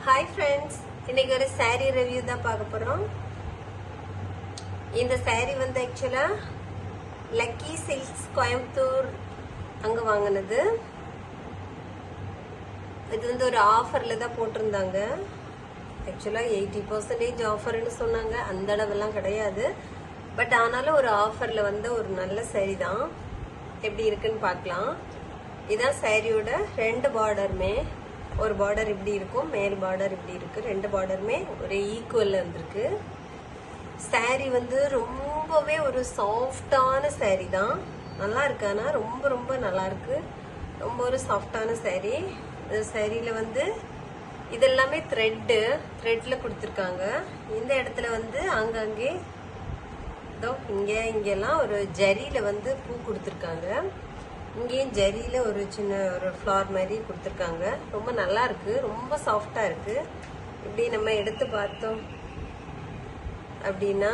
Hi friends, இன்னைக்கு ஒரு saree review தான் பார்க்க போறோம். இந்த saree வந்து ஆக்சுவலா லக்கி சில்க்ஸ் கோயம்புத்தூர் அங்க வாங்கினது. இது வந்து ஒரு ஆஃபர்ல தான் போட்டிருந்தாங்க. ஆக்சுவலா 80% ஆஃபர்னு சொன்னாங்க. அந்த அளவெல்லாம் கிடையாது. பட் ஆனாலும் ஒரு ஆஃபர்ல வந்து ஒரு நல்ல saree தான். எப்படி இருக்குன்னு பார்க்கலாம். இதான் சாரியோட ரெண்டு பார்டருமே. ஒரு பார்டர் இப்படி இருக்கும், மேல் பார்டர் இப்படி இருக்கு. ரெண்டு பார்டருமே ஒரு ஈக்குவல்ல இருந்திருக்கு. சாரி வந்து ரொம்பவே ஒரு சாஃப்டான சாரி தான். நல்லா இருக்கு, ஆனா ரொம்ப ரொம்ப நல்லா இருக்கு. ரொம்ப ஒரு சாஃப்டான சாரி. இந்த சாரியில வந்து இதெல்லாமே த்ரெட்ல கொடுத்துருக்காங்க. இந்த இடத்துல வந்து அங்கங்கே இதோ இங்கெல்லாம் ஒரு ஜரியில வந்து பூ கொடுத்துருக்காங்க. இங்கேயும் ஜரியில ஒரு சின்ன ஒரு ஃப்ளவர் மாதிரி கொடுத்துருக்காங்க. ரொம்ப நல்லா இருக்கு, ரொம்ப சாஃப்டா இருக்கு. இப்படி நம்ம எடுத்து பார்த்தோம் அப்படின்னா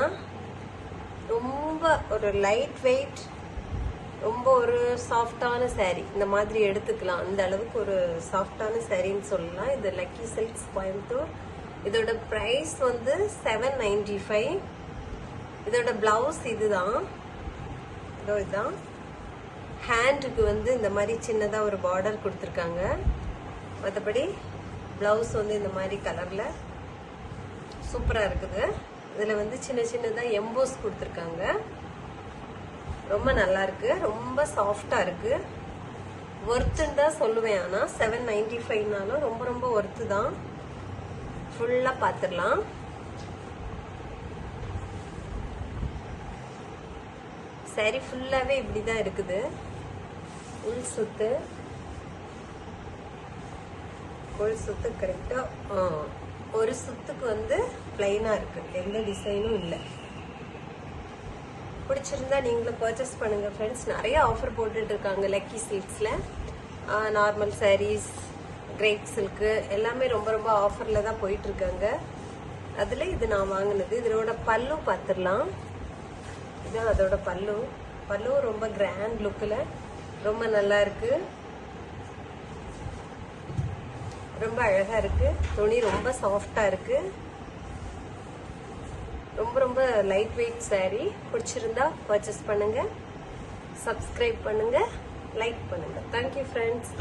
ரொம்ப ஒரு லைட் வெயிட், ரொம்ப ஒரு சாஃப்டான சாரீ. இந்த மாதிரி எடுத்துக்கலாம். அந்த அளவுக்கு ஒரு சாஃப்டான சாரின்னு சொல்லலாம். இது லக்கி சில்க்ஸ் கோயம்புத்தூர். இதோட பிரைஸ் வந்து 795. இதோட பிளவுஸ் இதுதான். இதுதான் ஹேண்டுக்கு வந்து இந்த மாதிரி சின்னதா ஒரு பார்டர் கொடுத்துருக்காங்க. மற்றபடி பிளவுஸ் வந்து இந்த மாதிரி கலர்ல சூப்பரா இருக்குது. இதுல வந்து சின்ன சின்னதா எம்போஸ் கொடுத்துருக்காங்க. ரொம்ப நல்லா இருக்கு, ரொம்ப சாஃப்டா இருக்கு. ஒர்த்துன்னு தான் சொல்லுவேன். ஆனா 795னாலும் ரொம்ப ரொம்ப ஒர்த்து தான். ஃபுல்லா பாத்துடலாம். சாரி ஃபுல்லாவே இப்படிதான் இருக்குது. உள் சுத்து கரெக்டா ஒரு சுத்துக்கு வந்து பிளைனா இருக்கு. எந்த டிசைனும் இல்லை. பிடிச்சிருந்தா நீங்களும் பர்ச்சேஸ் பண்ணுங்க ஃப்ரெண்ட்ஸ். நிறைய ஆஃபர் போட்டுட்டு இருக்காங்க லக்கி சில்க்ஸ்ல. நார்மல் சாரீஸ், கிரேப் சில்க்கு எல்லாமே ரொம்ப ரொம்ப ஆஃபர்ல தான் போயிட்டு இருக்காங்க. அதுல இது நான் வாங்கினது. இதோட பல்லு பார்த்துடலாம். இதுதான் அதோட பல்லு ரொம்ப கிராண்ட் லுக்ல ரொம்ப நல்லா இருக்கு. ரொம்ப அழகா இருக்கு. துணி ரொம்ப சாஃப்டா இருக்கு. ரொம்ப ரொம்ப லைட் வெயிட் சாரி. பிடிச்சிருந்தா பர்ச்சேஸ் பண்ணுங்க, சப்ஸ்கிரைப் பண்ணுங்க, லைக் பண்ணுங்க. Thank you friends.